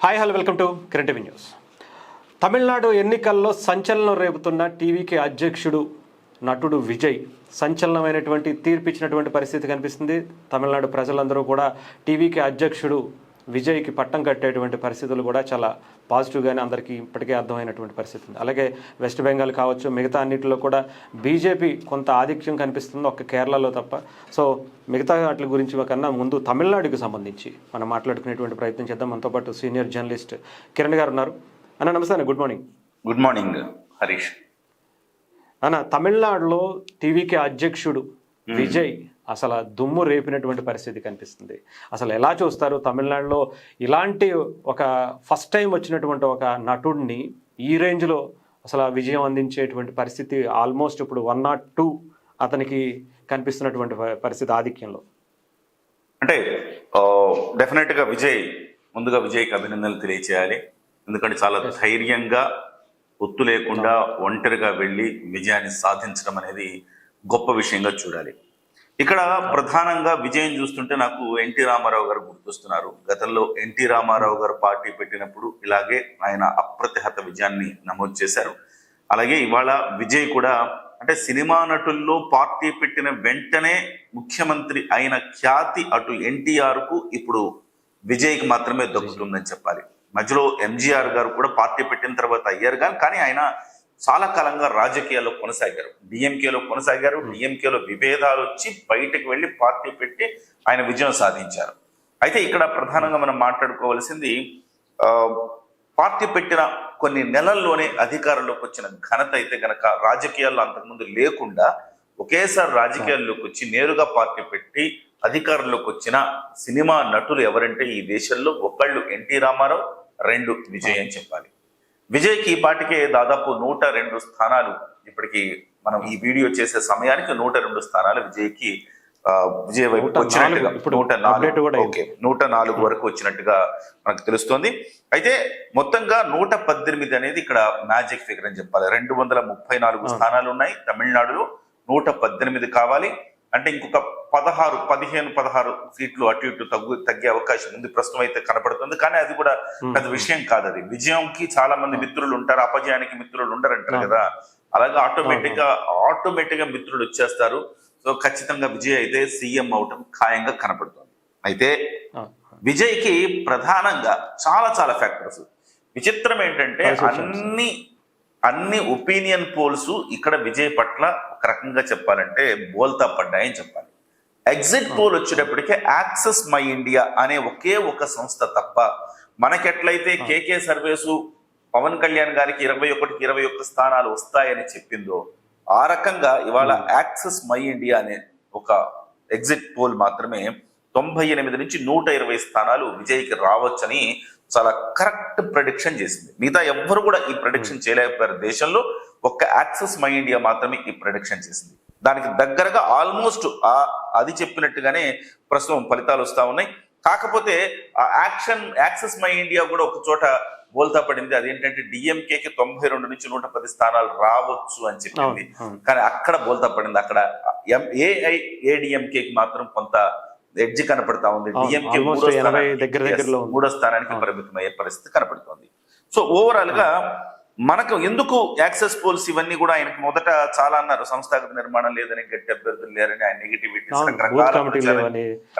Hi hello welcome to Kiran TV news. Tamil Nadu ఎన్నికల్లో సంచలనం రేపుతున్న టీవీకి అధ్యక్షుడు నటుడు విజయ్ సంచలనమైనటువంటి తీర్పు ఇచ్చినటువంటి పరిస్థితి కనిపిస్తుంది. తమిళనాడు ప్రజలందరూ కూడా టీవీకి అధ్యక్షుడు విజయ్కి పట్టం కట్టేటువంటి పరిస్థితులు కూడా చాలా పాజిటివ్గానే అందరికీ ఇప్పటికే అర్థమైనటువంటి పరిస్థితి ఉంది. అలాగే వెస్ట్ బెంగాల్ కావచ్చు, మిగతా అన్నింటిలో కూడా బీజేపీ కొంత ఆధిక్యం కనిపిస్తుంది, ఒక్క కేరళలో తప్ప. సో మిగతా వాటి గురించి కన్నా ముందు తమిళనాడుకి సంబంధించి మనం మాట్లాడుకునేటువంటి ప్రయత్నం చేద్దాం. మనతో పాటు సీనియర్ జర్నలిస్ట్ కిరణ్ గారు ఉన్నారు. అన్న నమస్తే అన్న, good morning. Good morning Harish. అన్న, తమిళనాడులో టీవీకి అధ్యక్షుడు విజయ్ అసలు దుమ్ము రేపినటువంటి పరిస్థితి కనిపిస్తుంది. అసలు ఎలా చూస్తారు తమిళనాడులో ఇలాంటి ఒక ఫస్ట్ టైం వచ్చినటువంటి ఒక నటుడిని ఈ రేంజ్లో అసలు విజయం అందించేటువంటి పరిస్థితి ఆల్మోస్ట్ ఇప్పుడు 102 అతనికి కనిపిస్తున్నటువంటి పరిస్థితి ఆధిక్యంలో. అంటే డెఫినెట్గా ముందుగా విజయ్కి అభినందనలు తెలియచేయాలి. ఎందుకంటే చాలా ధైర్యంగా ఒత్తు లేకుండా ఒంటరిగా వెళ్ళి విజయాన్ని సాధించడం అనేది గొప్ప విషయంగా చూడాలి. ఇక్కడ ప్రధానంగా విజయం చూస్తుంటే నాకు ఎన్టీ రామారావు గారు గుర్తొస్తున్నారు. గతంలో ఎన్టీ రామారావు గారు పార్టీ పెట్టినప్పుడు ఇలాగే ఆయన అప్రతిహత విజయాన్ని నమోదు చేశారు. అలాగే ఇవాళ విజయ్ కూడా అంటే సినిమా నటుల్లో పార్టీ పెట్టిన వెంటనే ముఖ్యమంత్రి అయిన ఖ్యాతి అటు ఎన్టీఆర్కు ఇప్పుడు విజయ్కి మాత్రమే దక్కుతుందని చెప్పాలి. మధ్యలో ఎంజీఆర్ గారు కూడా పార్టీ పెట్టిన తర్వాత అయ్యారు కానీ ఆయన చాలా కాలంగా రాజకీయాల్లో కొనసాగారు. డిఎంకేలో విభేదాలు వచ్చి బయటకు వెళ్ళి పార్టీ పెట్టి ఆయన విజయం సాధించారు. అయితే ఇక్కడ ప్రధానంగా మనం మాట్లాడుకోవాల్సింది పార్టీ పెట్టిన కొన్ని నెలల్లోనే అధికారంలోకి వచ్చిన ఘనత అయితే గనక రాజకీయాల్లో అంతకుముందు లేకుండా ఒకేసారి రాజకీయాల్లోకి వచ్చి నేరుగా పార్టీ పెట్టి అధికారంలోకి వచ్చిన సినిమా నటులు ఎవరంటే ఈ దేశంలో ఒకళ్ళు ఎన్టీ రామారావు, 2 విజయ్ అని చెప్పాలి. విజయ్కి ఈ పాటికే దాదాపు 102 స్థానాలు, ఇప్పటికి మనం ఈ వీడియో చేసే సమయానికి 102 స్థానాలు విజయ్ వైపు వచ్చినట్టుగా 104 వరకు వచ్చినట్టుగా మనకు తెలుస్తోంది. అయితే మొత్తంగా 118 అనేది ఇక్కడ మ్యాజిక్ ఫిగర్ అని చెప్పాలి. 234 స్థానాలు ఉన్నాయి తమిళనాడులో, 118 కావాలి అంటే ఇంకొక 16 సీట్లు అటు ఇటు తగ్గే అవకాశం ఉంది ప్రస్తుతం అయితే కనపడుతుంది. కానీ అది కూడా పెద్ద విషయం కాదు. అది విజయంకి చాలా మంది మిత్రులు ఉంటారు, అపజయానికి మిత్రులు ఉండరంటారు కదా. అలాగే ఆటోమేటిక్ గా మిత్రులు వచ్చేస్తారు. సో ఖచ్చితంగా విజయ్ అయితే సీఎం అవటం ఖాయంగా కనపడుతుంది. అయితే విజయ్కి ప్రధానంగా చాలా ఫ్యాక్టర్స్. విచిత్రం ఏంటంటే అన్ని ఒపీనియన్ పోల్స్ ఇక్కడ విజయ్ పట్ల ఒక రకంగా చెప్పాలంటే బోల్తా పడ్డాయని చెప్పాలి. ఎగ్జిట్ పోల్ వచ్చేటప్పటికే యాక్సెస్ మై ఇండియా అనే ఒకే ఒక సంస్థ తప్ప మనకెట్లయితే కేకే సర్వేసు పవన్ కళ్యాణ్ గారికి 21 స్థానాలు వస్తాయని చెప్పిందో ఆ రకంగా ఇవాళ యాక్సెస్ మై ఇండియా అనే ఒక ఎగ్జిట్ పోల్ మాత్రమే 98 నుంచి 120 స్థానాలు విజయ్కి రావచ్చని చాలా కరెక్ట్ ప్రెడిక్షన్ చేసింది. మిగతా ఎవ్వరు కూడా ఈ ప్రెడిక్షన్ చేయలేకపోయారు దేశంలో. ఒక్క యాక్సెస్ మై ఇండియా మాత్రమే ఈ ప్రెడిక్షన్ చేసింది. దానికి దగ్గరగా ఆల్మోస్ట్ అది చెప్పినట్టుగానే ప్రస్తుతం ఫలితాలు వస్తా ఉన్నాయి. కాకపోతే ఆ యాక్సెస్ మై ఇండియా కూడా ఒక చోట బోల్తా పడింది. అదేంటంటే డిఎంకేకి 92 నుంచి 110 స్థానాలు రావచ్చు అని చెప్పింది. కానీ అక్కడ బోల్తా పడింది. అక్కడ ఏఐఏడిఎంకేకి మాత్రం కొంత ఎడ్జ్ కనపడతా ఉంది. డిఎంకే 3వ స్థానానికి పరిమితమయ్యే పరిస్థితి కనపడుతోంది. సో ఓవరాల్ గా మనకు ఎందుకు యాక్సెస్ పోల్స్ ఇవన్నీ కూడా ఆయనకు మొదట చాలా అన్నారు, సంస్థాగత నిర్మాణం లేదని, గట్టి అభ్యర్థులు లేరని, ఆయన నెగిటివిటీస్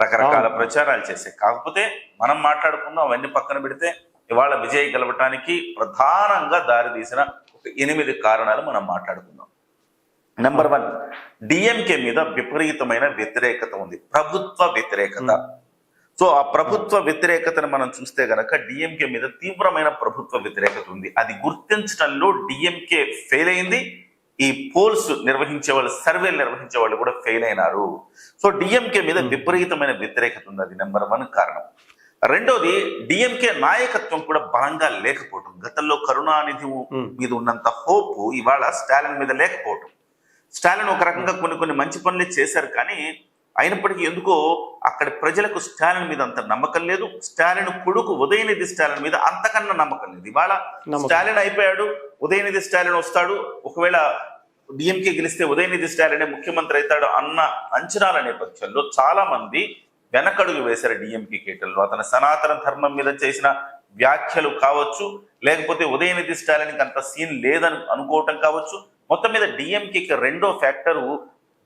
రకరకాల ప్రచారాలు చేశాయి. కాకపోతే మనం మాట్లాడుకున్నాం అవన్నీ పక్కన పెడితే ఇవాళ విజయ్ గెలవటానికి ప్రధానంగా దారితీసిన ఒక 8 కారణాలు మనం మాట్లాడుకుందాం. నెంబర్ 1, డిఎంకే మీద విపరీతమైన వ్యతిరేకత ఉంది, ప్రభుత్వ వ్యతిరేకత. సో ఆ ప్రభుత్వ వ్యతిరేకతను మనం చూస్తే గనక డిఎంకే మీద తీవ్రమైన ప్రభుత్వ వ్యతిరేకత ఉంది. అది గుర్తించడంలో డిఎంకే ఫెయిల్ అయింది. ఈ పోల్స్ నిర్వహించే వాళ్ళు, సర్వేలు నిర్వహించే వాళ్ళు కూడా ఫెయిల్ అయినారు. సో డిఎంకే మీద విపరీతమైన వ్యతిరేకత ఉంది. అది నెంబర్ 1 కారణం. రెండోది, డిఎంకే నాయకత్వం కూడా బలంగా లేకపోవటం. గతంలో కరుణానిధి మీద ఉన్నంత హోప్ ఇవాళ స్టాలిన్ మీద లేకపోవటం. స్టాలిన్ ఒక రకంగా కొన్ని మంచి పనులే చేశారు, కానీ అయినప్పటికీ ఎందుకో అక్కడి ప్రజలకు స్టాలిన్ మీద అంత నమ్మకం లేదు. స్టాలిన్ కొడుకు ఉదయనిధి స్టాలిన్ మీద అంతకన్నా నమ్మకం లేదు. ఇవాళ స్టాలిన్ అయిపోయాడు, ఉదయనిధి స్టాలిన్ వస్తాడు, ఒకవేళ డిఎంకే గెలిస్తే ఉదయనిధి స్టాలిన్ ముఖ్యమంత్రి అవుతాడు అన్న అంచనాల నేపథ్యంలో చాలా మంది వెనకడుగు వేశారు డిఎంకే కేటల్లో. అతను సనాతన ధర్మం మీద చేసిన వ్యాఖ్యలు కావచ్చు, లేకపోతే ఉదయనిధి స్టాలిన్కి అంత సీన్ లేదని అనుకోవటం కావచ్చు. మొత్తం మీద డిఎంకేకి రెండో ఫ్యాక్టరు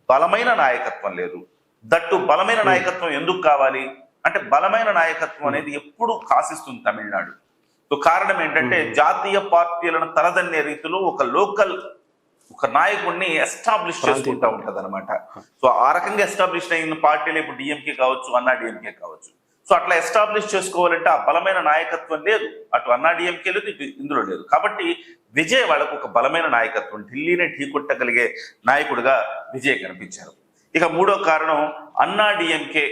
బలమైన నాయకత్వం లేదు. దట్టు బలమైన నాయకత్వం ఎందుకు కావాలి అంటే, బలమైన నాయకత్వం అనేది ఎప్పుడు కాసిస్తుంది తమిళనాడు. సో కారణం ఏంటంటే, జాతీయ పార్టీలను తలదన్నే రీతిలో ఒక నాయకుడిని ఎస్టాబ్లిష్ చేసుకుంటా ఉంటది అనమాట. సో ఆ రకంగా ఎస్టాబ్లిష్ అయిన పార్టీలు ఇప్పుడు డిఎంకే కావచ్చు, అన్నా డిఎంకే కావచ్చు. సో అట్లా ఎస్టాబ్లిష్ చేసుకోవాలంటే ఆ బలమైన నాయకత్వం లేదు, అటు అన్నా డిఎంకే లేదు, ఇందులో లేదు. కాబట్టి విజయ్ వాళ్ళకు ఒక బలమైన నాయకత్వం, ఢిల్లీని ఢీకొట్టగలిగే నాయకుడిగా విజయ్ కనిపించారు. ఇక మూడో కారణం అన్నా డిఎంకే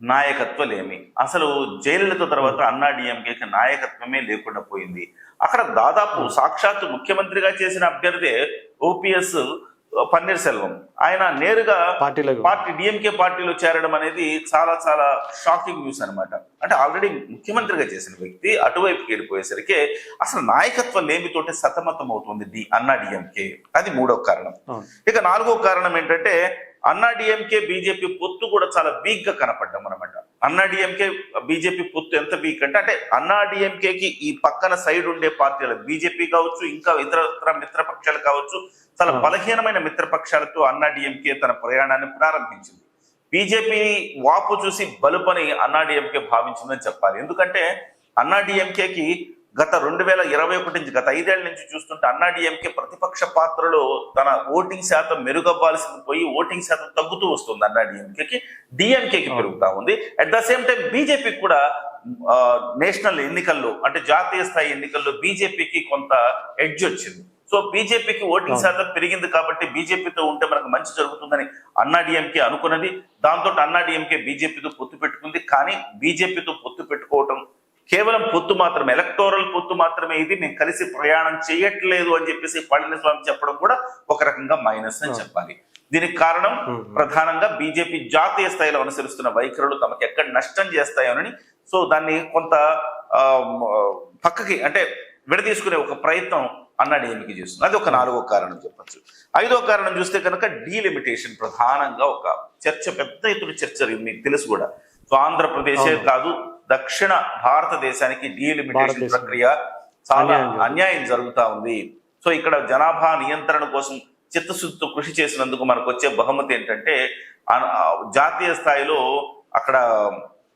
నాయకత్వలేమి. అసలు జయలలిత తర్వాత అన్నా డిఎంకేకి నాయకత్వమే లేకుండా పోయింది. అక్కడ దాదాపు సాక్షాత్తు ముఖ్యమంత్రిగా చేసిన అభ్యర్థి ఓపీఎస్ పన్నీర్సెల్వం, ఆయన నేరుగా పార్టీ డిఎంకే పార్టీలో చేరడం అనేది చాలా చాలా షాకింగ్ న్యూస్ అనమాట. అంటే ఆల్రెడీ ముఖ్యమంత్రిగా చేసిన వ్యక్తి అటువైపుకి వెళ్ళిపోయేసరికి అసలు నాయకత్వం లేమితోటి సతమతం అవుతుంది అన్నా డిఎంకే. అది మూడో కారణం. ఇక నాలుగో కారణం ఏంటంటే, అన్నా డిఎంకే బీజేపీ పొత్తు కూడా చాలా వీక్ గా కనపడ్డాం అనమాట. అన్నా డిఎంకే బీజేపీ పొత్తు ఎంత వీక్ అంటే అన్నా డిఎంకేకి ఈ పక్కన సైడ్ ఉండే పార్టీలు బీజేపీ కావచ్చు, ఇంకా ఇతర మిత్రపక్షాలు కావచ్చు, చాలా బలహీనమైన మిత్రపక్షాలతో అన్నా డిఎంకే తన ప్రయాణాన్ని ప్రారంభించింది. బీజేపీ వాపు చూసి బలుపని అన్నా డిఎంకే భావించిందని చెప్పాలి. ఎందుకంటే అన్నా డిఎంకేకి గత 2021 నుంచి, గత 5 ఏళ్ల నుంచి చూస్తుంటే అన్నా డిఎంకే ప్రతిపక్ష పాత్రలో తన ఓటింగ్ శాతం మెరుగవ్వాల్సింది పోయి ఓటింగ్ శాతం తగ్గుతూ వస్తుంది. అన్నా డిఎంకేకి పెరుగుతా ఉంది. అట్ ద సేమ్ టైం బీజేపీకి కూడా నేషనల్ ఎన్నికల్లో అంటే జాతీయ స్థాయి ఎన్నికల్లో బీజేపీకి కొంత ఎడ్జ్ వచ్చింది. సో బీజేపీకి ఓటింగ్ శాతం పెరిగింది కాబట్టి బీజేపీతో ఉంటే మనకు మంచి జరుగుతుందని అన్నా డిఎంకే అనుకున్నది. దాంతో అన్నా డిఎంకే బీజేపీతో పొత్తు పెట్టుకుంది. కానీ బీజేపీతో పొత్తు పెట్టుకోవటం కేవలం పొత్తు మాత్రమే, ఎలక్టోరల్ పొత్తు మాత్రమే, ఇది మేము కలిసి ప్రయాణం చేయట్లేదు అని చెప్పేసి పళనిస్వామి చెప్పడం కూడా ఒక రకంగా మైనస్ అని చెప్పాలి. దీనికి కారణం ప్రధానంగా బీజేపీ జాతీయ స్థాయిలో అనుసరిస్తున్న వైఖరులు తమకు ఎక్కడ నష్టం చేస్తాయోనని, సో దాన్ని కొంత పక్కకి అంటే విడదీసుకునే ఒక ప్రయత్నం అన్నా డిఎంకే చేస్తుంది. అది ఒక నాలుగో కారణం చెప్పచ్చు. ఐదో కారణం చూస్తే కనుక డీలిమిటేషన్ ప్రధానంగా ఒక చర్చ, పెద్ద ఎత్తున చర్చ మీకు తెలుసు కూడా. సో ఆంధ్రప్రదేశే కాదు, దక్షిణ భారతదేశానికి డీలిమిటేషన్ ప్రక్రియ చాలా అన్యాయం జరుగుతా ఉంది. సో ఇక్కడ జనాభా నియంత్రణ కోసం చిత్తశుద్ధితో కృషి చేసినందుకు మనకు వచ్చే బహుమతి ఏంటంటే, జాతీయ స్థాయిలో అక్కడ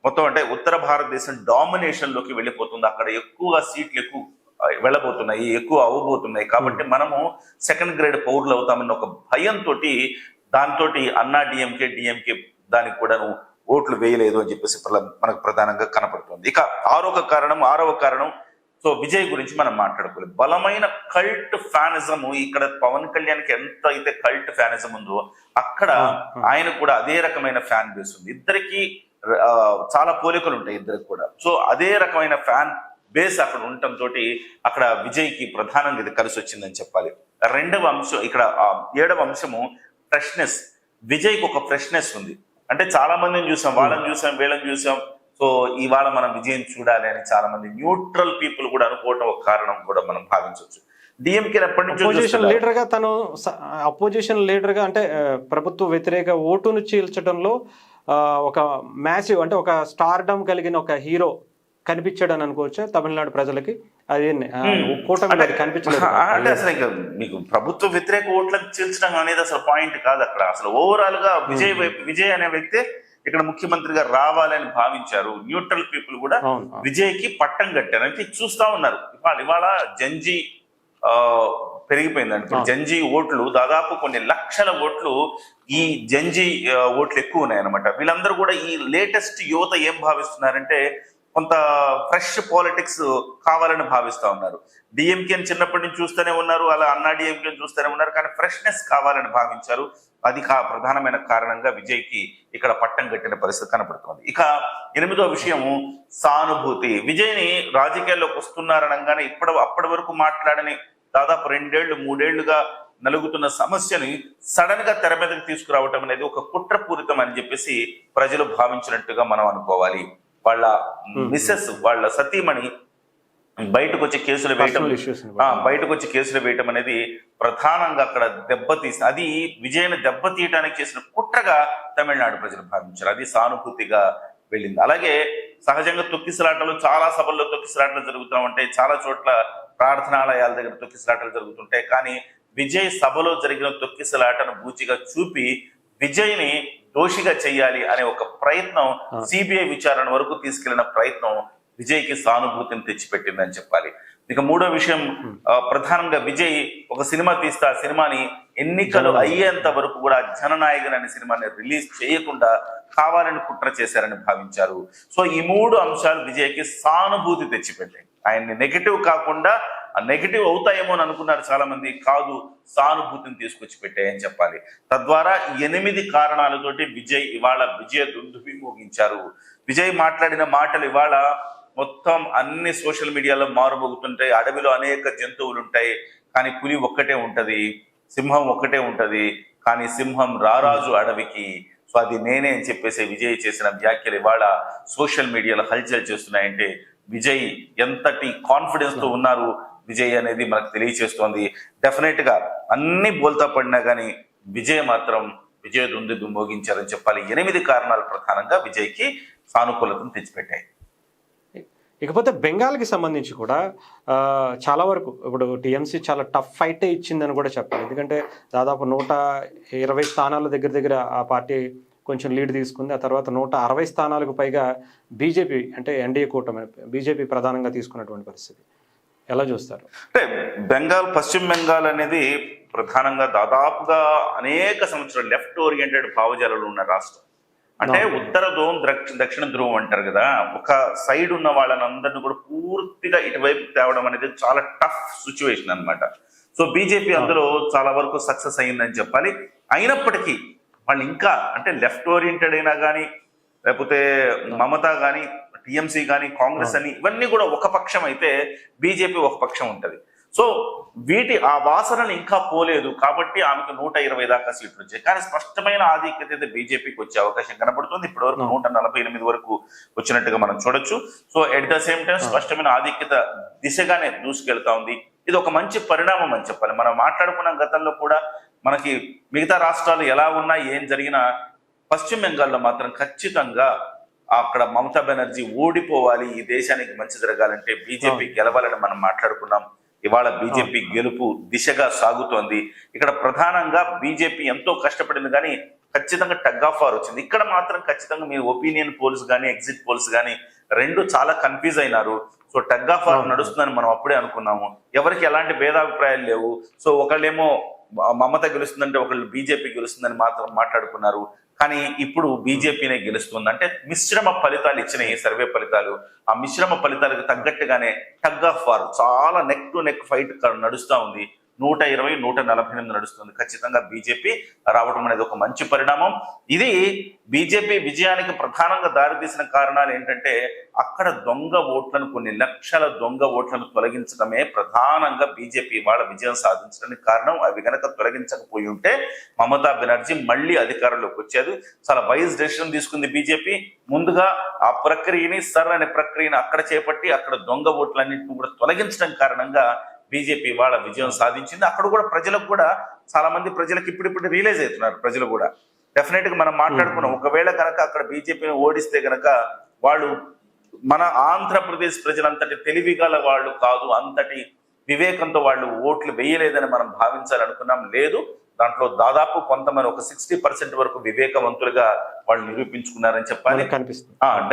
మొత్తం అంటే ఉత్తర భారతదేశం డామినేషన్ లోకి వెళ్ళిపోతుంది. అక్కడ ఎక్కువగా సీట్లు ఎక్కువ వెళ్ళబోతున్నాయి, ఎక్కువ అవ్వబోతున్నాయి. కాబట్టి మనము సెకండ్ గ్రేడ్ పౌరులు అవుతామన్న ఒక భయంతో దాంతో అన్నా డిఎంకే దానికి కూడాను ఓట్లు వేయలేదు అని చెప్పేసి మనకు ప్రధానంగా కనపడుతుంది. ఇక ఆరవ కారణం సో విజయ్ గురించి మనం మాట్లాడుకోలేదు. బలమైన కల్ట్ ఫ్యానిజం ఇక్కడ పవన్ కళ్యాణ్కి ఎంత అయితే కల్ట్ ఫ్యానిజం ఉందో అక్కడ ఆయన కూడా అదే రకమైన ఫ్యాన్ బేస్ ఉంది. ఇద్దరికి చాలా పోలికలు ఉంటాయి ఇద్దరికి కూడా. సో అదే రకమైన ఫ్యాన్ బేస్ అక్కడ ఉండటంతో అక్కడ విజయ్కి ప్రధానంగా ఇది కలిసి వచ్చిందని చెప్పాలి. రెండవ అంశం ఇక్కడ 7వ అంశము ఫ్రెష్నెస్. విజయ్కి ఒక ఫ్రెష్నెస్ ఉంది. అంటే చాలా మందిని చూసాం, వాళ్ళని చూసాం, వీళ్ళని చూసాం. సో ఇవాళ మనం విజయం చూడాలి అని చాలా మంది న్యూట్రల్ పీపుల్ కూడా అనుకోవటం ఒక కారణం కూడా మనం భావించవచ్చు. డిఎంకే ఎప్పటి నుంచి అపోజిషన్ లీడర్ గా అంటే ప్రభుత్వ వ్యతిరేక ఓటును చీల్చడంలో ఒక మ్యాసివ్ అంటే ఒక స్టార్డమ్ కలిగిన ఒక హీరో కనిపించాడని అనుకోవచ్చు తమిళనాడు ప్రజలకి. అది కూటమి కనిపించలేదు అంటే అసలు ఇంకా మీకు ప్రభుత్వ వ్యతిరేక ఓట్లకు చీల్చడం అనేది అసలు పాయింట్ కాదు అక్కడ. అసలు ఓవరాల్ గా విజయ్ అనే వ్యక్తి ఇక్కడ ముఖ్యమంత్రిగా రావాలని భావించారు. న్యూట్రల్ పీపుల్ కూడా విజయ్ కి పట్టం కట్టారు. అంటే చూస్తా ఉన్నారు. ఇవాళ జంజీ పెరిగిపోయిందండి. ఇప్పుడు జంజీ ఓట్లు దాదాపు కొన్ని లక్షల ఓట్లు, ఈ జంజీ ఓట్లు ఎక్కువ ఉన్నాయి అనమాట. వీళ్ళందరూ కూడా ఈ లేటెస్ట్ యువత ఏం భావిస్తున్నారంటే కొంత ఫ్రెష్ పాలిటిక్స్ కావాలని భావిస్తా ఉన్నారు. డిఎంకేని చిన్నప్పటి నుంచి చూస్తూనే ఉన్నారు, అలా అన్నా డిఎంకేని చూస్తూనే ఉన్నారు, కానీ ఫ్రెష్నెస్ కావాలని భావించారు. అది ప్రధానమైన కారణంగా విజయ్కి ఇక్కడ పట్టం కట్టిన పరిస్థితి కనపడుతుంది. ఇక 8వ విషయము సానుభూతి. విజయ్ని రాజకీయాల్లోకి వస్తున్నారనగానే అప్పటి వరకు మాట్లాడని దాదాపు 2-3 ఏళ్లుగా నలుగుతున్న సమస్యని సడన్ గా తెర మీదకి తీసుకురావటం అనేది ఒక కుట్రపూరితం అని చెప్పేసి ప్రజలు భావించినట్టుగా మనం అనుకోవాలి. వాళ్ళ మిస్సెస్, వాళ్ళ సతీమణి బయటకు వచ్చి కేసులు వేయటం అనేది ప్రధానంగా అక్కడ దెబ్బతీసి, అది విజయను దెబ్బతీయటానికి చేసిన కుట్రగా తమిళనాడు ప్రజలు భావించారు. అది సానుభూతిగా వెళ్ళింది. అలాగే సహజంగా తొక్కిసలాటలు చాలా సభల్లో తొక్కిసలాటలు జరుగుతూ ఉంటాయి, చాలా చోట్ల ప్రార్థనాలయాల దగ్గర తొక్కిసలాటలు జరుగుతుంటాయి. కానీ విజయ్ సభలో జరిగిన తొక్కిసలాటను బూచిగా చూపి విజయ్ని దోషిగా చెయ్యాలి అనే ఒక ప్రయత్నం, సిబిఐ విచారణ వరకు తీసుకెళ్లిన ప్రయత్నం విజయ్కి సానుభూతిని తెచ్చిపెట్టిందని చెప్పాలి. ఇక మూడో విషయం, ప్రధానంగా విజయ్ ఒక సినిమా తీస్తే ఆ సినిమాని ఎన్నికలు అయ్యేంత వరకు కూడా జననాయకుని అనే సినిమాని రిలీజ్ చేయకుండా కావాలని కుట్ర చేశారని భావించారు. సో ఈ మూడు అంశాలు విజయ్కి సానుభూతి తెచ్చిపెట్టాయి. ఆయన్ని నెగిటివ్ కాకుండా నెగిటివ్ అవుతాయేమో అని అనుకున్నారు చాలా మంది, కాదు, సానుభూతిని తీసుకొచ్చి పెట్టాయని చెప్పాలి. తద్వారా 8 కారణాలతోటి విజయ్ ఇవాళ విజయ దుందుబి మోగించారు. విజయ్ మాట్లాడిన మాటలు ఇవాళ మొత్తం అన్ని సోషల్ మీడియాలో మారుమోగుతుంటాయి. అడవిలో అనేక జంతువులు ఉంటాయి, కానీ పులి ఒక్కటే ఉంటది, సింహం ఒక్కటే ఉంటది, కానీ సింహం రారాజు అడవికి, సో అది నేనే అని చెప్పేసి విజయ్ చేసిన వ్యాఖ్యలు ఇవాళ సోషల్ మీడియాలో హల్చల్ చేస్తున్నాయంటే విజయ్ ఎంతటి కాన్ఫిడెన్స్ తో ఉన్నారు విజయ్ అనేది మనకు తెలియచేస్తోంది. డెఫినెట్ గా అన్ని బోల్తా పడినా కానీ విజయ్ మాత్రం విజయ దుందు మోగించారని చెప్పాలి. 8 కారణాలు ప్రధానంగా విజయ్కి సానుకూలతను తెచ్చిపెట్టాయి. ఇకపోతే బెంగాల్కి సంబంధించి కూడా చాలా వరకు ఇప్పుడు టీఎంసీ చాలా టఫ్ ఫైటే ఇచ్చిందని కూడా చెప్పాలి. ఎందుకంటే దాదాపు 120 స్థానాల దగ్గర ఆ పార్టీ కొంచెం లీడ్ తీసుకుంది. ఆ తర్వాత 160 స్థానాలకు పైగా బీజేపీ, అంటే ఎన్డీఏ కూటమి బీజేపీ ప్రధానంగా తీసుకున్నటువంటి పరిస్థితి ఎలా చూస్తారు? అంటే పశ్చిమ బెంగాల్ అనేది ప్రధానంగా దాదాపుగా అనేక సంవత్సరాలు లెఫ్ట్ ఓరియంటెడ్ భావజాలాలు ఉన్న రాష్ట్రం. అంటే ఉత్తర ధ్రువం దక్షిణ ధ్రువం అంటారు కదా, ఒక సైడ్ ఉన్న వాళ్ళని అందరినీ కూడా పూర్తిగా ఇటువైపు తేవడం అనేది చాలా టఫ్ సిచ్యువేషన్ అన్నమాట. సో బీజేపీ అందులో చాలా వరకు సక్సెస్ అయిందని చెప్పాలి. అయినప్పటికీ వాళ్ళు ఇంకా అంటే లెఫ్ట్ ఓరియంటెడ్ అయినా కానీ, లేకపోతే మమతా కానీ, టీఎంసీ కానీ, కాంగ్రెస్ అని ఇవన్నీ కూడా ఒక పక్షం అయితే బీజేపీ ఒక పక్షం ఉంటది. సో ఆ వాసనలు ఇంకా పోలేదు కాబట్టి ఆమెకు 120 దాకా సీట్లు వచ్చాయి. కానీ స్పష్టమైన ఆధిక్యత అయితే బీజేపీకి వచ్చే అవకాశం కనపడుతుంది. ఇప్పటి వరకు 148 వరకు వచ్చినట్టుగా మనం చూడొచ్చు. So at the same time స్పష్టమైన ఆధిక్యత దిశగానే దూసుకెళ్తా ఉంది. ఇది ఒక మంచి పరిణామం అని చెప్పాలి. మనం మాట్లాడుకున్న గతంలో కూడా మనకి మిగతా రాష్ట్రాలు ఎలా ఉన్నా ఏం జరిగినా పశ్చిమ బెంగాల్లో మాత్రం ఖచ్చితంగా అక్కడ మమతా బెనర్జీ ఓడిపోవాలి, ఈ దేశానికి మంచి జరగాలంటే బీజేపీ గెలవాలని మనం మాట్లాడుకున్నాం. ఇవాళ బీజేపీ గెలుపు దిశగా సాగుతోంది. ఇక్కడ ప్రధానంగా బీజేపీ ఎంతో కష్టపడింది కానీ ఖచ్చితంగా టగ్ ఆఫ్ వార్ వచ్చింది. ఇక్కడ మాత్రం ఖచ్చితంగా మీరు ఒపీనియన్ పోల్స్ కానీ ఎగ్జిట్ పోల్స్ కానీ రెండు చాలా కన్ఫ్యూజ్ అయినారు. సో టగ్ ఆఫ్ వార్ నడుస్తుందని మనం అప్పుడే అనుకున్నాము. ఎవరికి ఎలాంటి భేదాభిప్రాయాలు లేవు. సో ఒకళ్ళేమో మమత గెలుస్తుందంటే ఒకళ్ళు బీజేపీ గెలుస్తుందని మాత్రం మాట్లాడుకున్నారు. కానీ ఇప్పుడు బీజేపీనే గెలుస్తుంది. అంటే మిశ్రమ ఫలితాలు ఇచ్చిన ఈ సర్వే ఫలితాలు, ఆ మిశ్రమ ఫలితాలకు తగ్గట్టుగానే టగ్ ఆఫ్ వార్ చాలా నెక్ టు నెక్ ఫైట్ నడుస్తూ ఉంది. 120, 148 నడుస్తుంది. ఖచ్చితంగా బీజేపీ రావడం అనేది ఒక మంచి పరిణామం. ఇది బీజేపీ విజయానికి ప్రధానంగా దారితీసిన కారణాలు ఏంటంటే అక్కడ దొంగ ఓట్లను, కొన్ని లక్షల దొంగ ఓట్లను తొలగించడమే ప్రధానంగా బీజేపీ వాళ్ళ విజయం సాధించడానికి కారణం. అవి కనుక తొలగించకపోయి ఉంటే మమతా బెనర్జీ మళ్ళీ అధికారంలోకి వచ్చేది. చాలా వైజ్ డెసిషన్ తీసుకుంది బీజేపీ. ముందుగా ఆ ప్రక్రియని అనే ప్రక్రియని అక్కడ చేపట్టి అక్కడ దొంగ ఓట్లన్నింటినీ కూడా తొలగించడం కారణంగా బీజేపీ వాళ్ళ విజయం సాధించింది. అక్కడ కూడా ప్రజలకు కూడా చాలా మంది ప్రజలకు ఇప్పుడు రియలైజ్ అవుతున్నారు. ప్రజలు కూడా డెఫినెట్ గా మనం మాట్లాడుకున్నాం, ఒకవేళ కనుక అక్కడ బీజేపీని ఓడిస్తే గనక వాళ్ళు మన ఆంధ్రప్రదేశ్ ప్రజలంతటి తెలివిగల వాళ్ళు కాదు, అంతటి వివేకంతో వాళ్ళు ఓట్లు వేయలేదని మనం భావించాలనుకున్నాం. లేదు, దాంట్లో దాదాపు కొంతమంది ఒక 60% వరకు వివేకవంతులుగా వాళ్ళు నిరూపించుకున్నారని చెప్పాలి.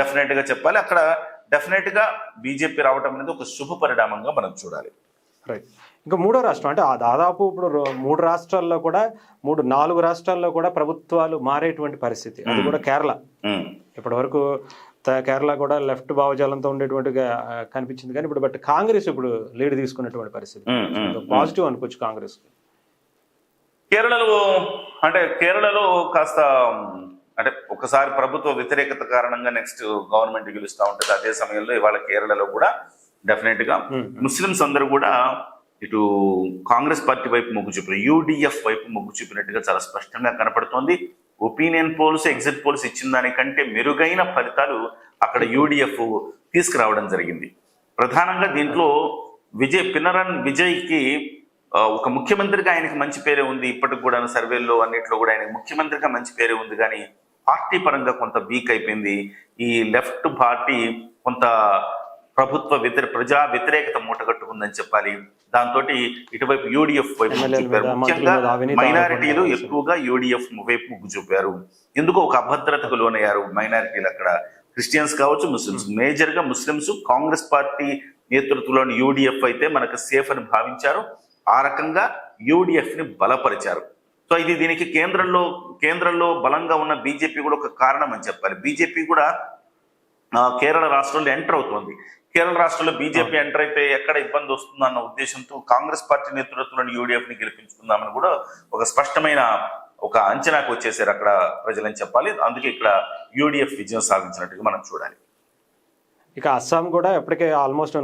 డెఫినెట్ గా చెప్పాలి. అక్కడ డెఫినెట్ గా బీజేపీ రావడం అనేది ఒక శుభ పరిణామంగా మనం చూడాలి. రైట్. ఇంకా మూడో రాష్ట్రం అంటే దాదాపు ఇప్పుడు 3 రాష్ట్రాల్లో కూడా 4 రాష్ట్రాల్లో కూడా ప్రభుత్వాలు మారేటువంటి పరిస్థితి. అది కూడా కేరళ. ఇప్పటి వరకు కేరళ కూడా లెఫ్ట్ భావజాలంతో ఉండేటువంటిగా కనిపించింది. కానీ ఇప్పుడు బట్ కాంగ్రెస్ ఇప్పుడు లీడ్ తీసుకున్నటువంటి పరిస్థితి. పాజిటివ్ అనుకోవచ్చు కాంగ్రెస్. కేరళలో కాస్త అంటే ఒకసారి ప్రభుత్వ వ్యతిరేకత కారణంగా నెక్స్ట్ గవర్నమెంట్ గెలుస్తూ ఉంటుంది. అదే సమయంలో ఇవాళ కేరళలో కూడా డెఫినెట్ గా ముస్లిమ్స్ అందరూ కూడా ఇటు కాంగ్రెస్ పార్టీ వైపు మొగ్గు చూపారు, యూడిఎఫ్ వైపు మొగ్గు చూపినట్టుగా చాలా స్పష్టంగా కనపడుతోంది. ఒపీనియన్ పోల్స్, ఎగ్జిట్ పోల్స్ ఇచ్చిన దానికంటే మెరుగైన ఫలితాలు అక్కడ యూడిఎఫ్ తీసుకురావడం జరిగింది. ప్రధానంగా దీంట్లో పినరన్ విజయ్కి ఒక ముఖ్యమంత్రిగా ఆయనకి మంచి పేరే ఉంది. ఇప్పటికి కూడా సర్వేల్లో అన్నిట్లో కూడా ఆయన ముఖ్యమంత్రిగా మంచి పేరే ఉంది. కానీ పార్టీ పరంగా కొంత వీక్ అయిపోయింది. ఈ లెఫ్ట్ పార్టీ కొంత ప్రజా వ్యతిరేకత మూటగట్టుకుందని చెప్పాలి. దాంతో ఇటువైపు యూడిఎఫ్ వైపు మొగ్గు చూపారు. ముఖ్యంగా మైనారిటీలు ఎక్కువగా యూడిఎఫ్ వైపు మొగ్గు చూపారు. ఎందుకో ఒక అభద్రతకు లోనయ్యారు మైనారిటీలు. అక్కడ క్రిస్టియన్స్ కావచ్చు, ముస్లిమ్స్, మేజర్ గా ముస్లిమ్స్ కాంగ్రెస్ పార్టీ నేతృత్వంలోని యూడిఎఫ్ అయితే మనకు సేఫ్ అని భావించారు. ఆ రకంగా యూడిఎఫ్ ని బలపరిచారు. సో ఇది దీనికి కేంద్రంలో బలంగా ఉన్న బీజేపీ కూడా ఒక కారణం అని చెప్పాలి. బీజేపీ కూడా కేరళ రాష్ట్రంలో ఎంటర్ అవుతోంది. కేరళ రాష్ట్రంలో బీజేపీ ఎంటర్ అయితే ఎక్కడ ఇబ్బంది వస్తుందన్న ఉద్దేశంతో కాంగ్రెస్ పార్టీ నేతృత్వంలోని యూడిఎఫ్ ని గెలిపించుకుందామని కూడా ఒక స్పష్టమైన ఒక అంచనాకు వచ్చేసారు అక్కడ ప్రజలని చెప్పాలి. అందుకే ఇక్కడ యూడిఎఫ్ విజయం సాధించినట్టుగా మనం చూడాలి. ఇక అస్సాం కూడా ఎప్పటికే ఆల్మోస్ట్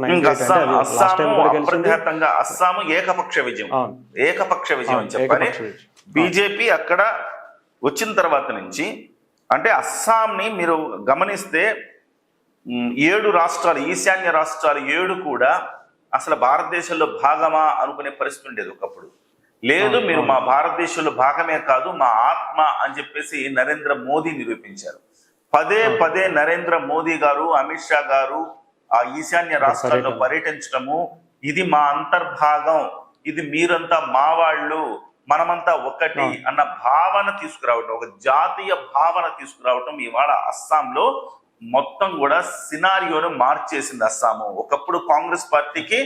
అస్సాం ఏకపక్ష విజయం అని చెప్పాలి. బీజేపీ అక్కడ వచ్చిన తర్వాత నుంచి అంటే అస్సాంని మీరు గమనిస్తే 7 రాష్ట్రాలు, ఈశాన్య రాష్ట్రాలు 7 కూడా అసలు భారతదేశంలో భాగమా అనుకునే పరిస్థితి ఉండేది ఒకప్పుడు. లేదు, మీరు మా భారతదేశంలో భాగమే కాదు, మా ఆత్మ అని చెప్పేసి నరేంద్ర మోదీ నిరూపించారు. పదే నరేంద్ర మోదీ గారు, అమిత్ షా గారు ఆ ఈశాన్య రాష్ట్రాల్లో పర్యటించడము, ఇది మా అంతర్భాగం, ఇది మీరంతా మా వాళ్ళు, మనమంతా ఒకటి అన్న భావన తీసుకురావటం, ఒక జాతీయ భావన తీసుకురావటం ఇవాళ అస్సాంలో మొత్తం కూడా సినారియోను మార్చేసింది. అస్సాము ఒకప్పుడు కాంగ్రెస్ పార్టీకి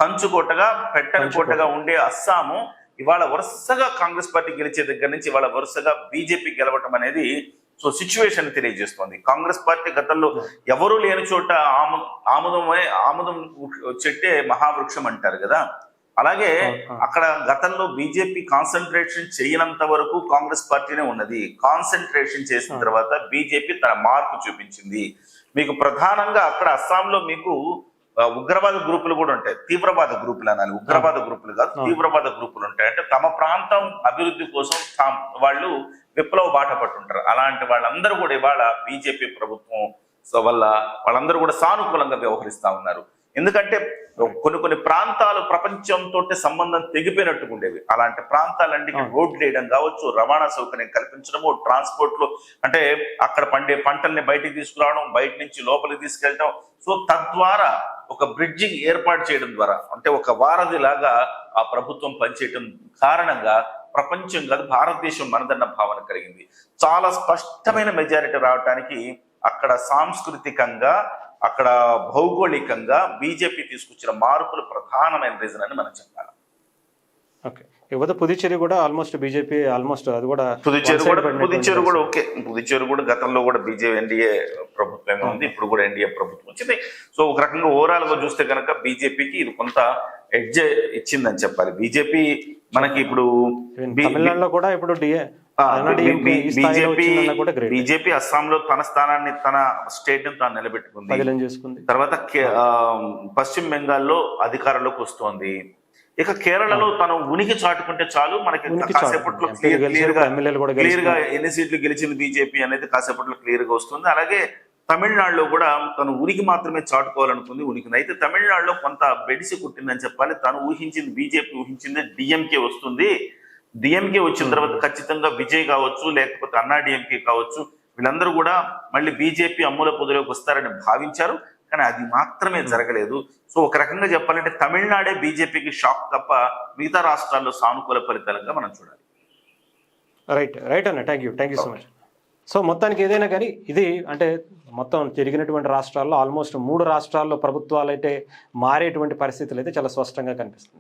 కంచుకోటగా, పెట్టని కోటగా ఉండే అస్సాము ఇవాళ వరుసగా కాంగ్రెస్ పార్టీ గెలిచే దగ్గర నుంచి ఇవాళ వరుసగా బీజేపీ గెలవటం అనేది సో సిచ్యువేషన్ తెలియజేస్తోంది. కాంగ్రెస్ పార్టీ గతంలో ఎవరూ లేని చోట ఆముదం చెట్టే మహావృక్షం అంటారు కదా, అలాగే అక్కడ గతంలో బీజేపీ కాన్సన్ట్రేషన్ చేయనంత వరకు కాంగ్రెస్ పార్టీనే ఉన్నది. కాన్సన్ట్రేషన్ చేసిన తర్వాత బీజేపీ తన మార్పు చూపించింది. మీకు ప్రధానంగా అక్కడ అస్సాంలో మీకు ఉగ్రవాద గ్రూపులు కూడా ఉంటాయి. తీవ్రవాద గ్రూపులు అనాలి, ఉగ్రవాద గ్రూపులు కాదు, తీవ్రవాద గ్రూపులు ఉంటాయి. అంటే తమ ప్రాంతం అభివృద్ధి కోసం వాళ్ళు విప్లవ బాట పట్టుంటారు. అలాంటి వాళ్ళందరూ కూడా ఇవాళ బీజేపీ ప్రభుత్వం వల్ల వాళ్ళందరూ కూడా సానుకూలంగా వ్యవహరిస్తా ఉన్నారు. ఎందుకంటే కొన్ని ప్రాంతాలు ప్రపంచంతో సంబంధం తెగిపోయినట్టుగా ఉండేవి. అలాంటి ప్రాంతాలన్నిటికీ రోడ్లు వేయడం కావచ్చు, రవాణా సౌకర్యం కల్పించడము, ట్రాన్స్పోర్ట్ లో అంటే అక్కడ పండే పంటల్ని బయటికి తీసుకురావడం, బయట నుంచి లోపలికి తీసుకెళ్ళటం, సో తద్వారా ఒక బ్రిడ్జింగ్ ఏర్పాటు చేయడం ద్వారా అంటే ఒక వారధి లాగా ఆ ప్రభుత్వం పనిచేయడం కారణంగా ప్రపంచం కాదు భారతదేశం మనదన్న భావన కలిగింది. చాలా స్పష్టమైన మెజారిటీ రావడానికి అక్కడ సాంస్కృతికంగా, అక్కడ భౌగోళికంగా బీజేపీ తీసుకొచ్చిన మార్పులు ప్రధానమైన రీజన్ అని మనం చెప్పాలి. ఓకే, ఇకపోతే పుదుచ్చేరి కూడా ఆల్మోస్ట్ బీజేపీ అది కూడా పుదుచ్చేరి కూడా ఓకే. పుదుచ్చేరి కూడా గతంలో కూడా బీజేపీ ఎన్డీఏ ప్రభుత్వంగా ఉంది, ఇప్పుడు కూడా ఎన్డీఏ ప్రభుత్వం వచ్చింది. సో ఒక రకంగా ఓవరాల్ గా చూస్తే కనుక బీజేపీకి ఇది కొంత ఎడ్జ్ ఇచ్చిందని చెప్పాలి. బీజేపీ మనకి ఇప్పుడు తమిళనాడులో కూడా ఇప్పుడు బీజేపీ అస్సాంలో తన స్థానాన్ని, తన స్టేట్ ని తాను నిలబెట్టుకుంది. తర్వాత పశ్చిమ బెంగాల్లో అధికారంలోకి వస్తోంది. ఇక కేరళలో తను ఉనికి చాటుకుంటే చాలు, మనకి కాసేపట్లో క్లియర్ గా ఎన్ని సీట్లు గెలిచింది బీజేపీ అనేది కాసేపట్లో క్లియర్ గా వస్తుంది. అలాగే తమిళనాడులో కూడా తను ఉనికి మాత్రమే చాటుకోవాలనుకుంది, ఉనికింది. అయితే తమిళనాడులో కొంత బెడిసి కుట్టిందని చెప్పాలి. తను ఊహించింది, బీజేపీ ఊహించింది డిఎంకే వస్తుంది. డిఎంకే వచ్చిన తర్వాత ఖచ్చితంగా విజయ్ కావచ్చు, లేకపోతే అన్నా డిఎంకే కావచ్చు, వీళ్ళందరూ కూడా మళ్ళీ బీజేపీ అమ్ముల పొదిలోకి వస్తారని భావించారు. కానీ అది మాత్రమే జరగలేదు. సో ఒక రకంగా చెప్పాలంటే తమిళనాడే బీజేపీకి షాక్ తప్ప మిగతా రాష్ట్రాల్లో సానుకూల ఫలితాలుగా మనం చూడాలి. రైట్ అన్న, thank you so much. So మొత్తానికి ఏదైనా కానీ ఇది అంటే మొత్తం జరిగినటువంటి రాష్ట్రాల్లో ఆల్మోస్ట్ 3 రాష్ట్రాల్లో ప్రభుత్వాలు అయితే మారేటువంటి పరిస్థితులు అయితే చాలా స్పష్టంగా కనిపిస్తున్నాయి.